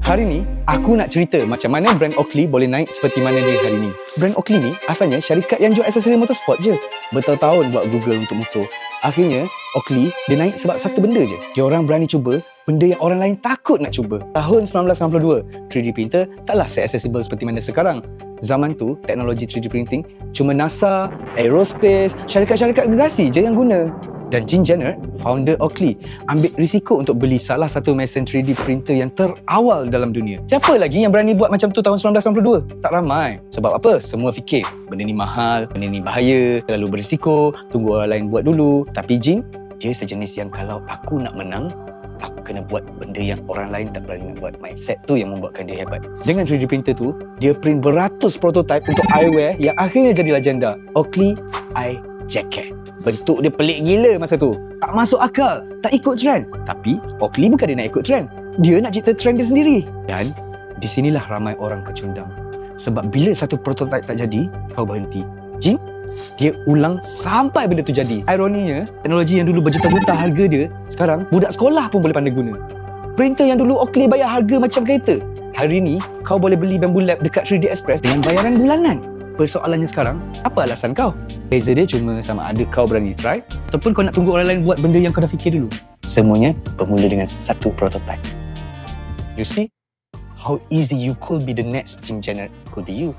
Hari ni, aku nak cerita macam mana brand Oakley boleh naik seperti mana dia hari ni. Brand Oakley ni asalnya syarikat yang jual aksesori motorsport je. Bertahun-tahun buat Google untuk motor. Akhirnya, Oakley dia naik sebab satu benda je. Diorang berani cuba benda yang orang lain takut nak cuba. Tahun 1992, 3D printer taklah se-accessible seperti mana sekarang. Zaman tu, teknologi 3D printing cuma NASA, aerospace, syarikat-syarikat gergasi je yang guna. Dan Gene Jenner, founder Oakley, ambil risiko untuk beli salah satu mesin 3D printer yang terawal dalam dunia. Siapa lagi yang berani buat macam tu tahun 1992? Tak ramai. Sebab apa? Semua fikir, benda ni mahal, benda ni bahaya, terlalu berisiko, tunggu orang lain buat dulu. Tapi Gene, dia sejenis yang kalau aku nak menang, aku kena buat benda yang orang lain tak berani nak buat. Mindset tu yang membuatkan dia hebat. Dengan 3D printer tu, dia print beratus prototype untuk eyewear yang akhirnya jadi legenda. Oakley Eye Jacket. Bentuk dia pelik gila masa tu. Tak masuk akal, tak ikut trend. Tapi Oakley bukan dia nak ikut trend. Dia nak cipta trend dia sendiri. Dan di sinilah ramai orang kecundang. Sebab bila satu prototype tak jadi, kau berhenti. Jin, dia ulang sampai benda tu jadi. Ironinya, teknologi yang dulu berjuta-juta harga dia, sekarang budak sekolah pun boleh pandai guna. Printer yang dulu Oakley bayar harga macam kereta, hari ni kau boleh beli Bamboo Lab dekat 3D Express dengan bayaran bulanan. Persoalannya sekarang, apa alasan kau? Beza dia cuma sama ada kau berani try ataupun kau nak tunggu orang lain buat benda yang kau dah fikir dulu. Semuanya bermula dengan satu prototype. You see how easy you could be the next Gene Jenner could be you.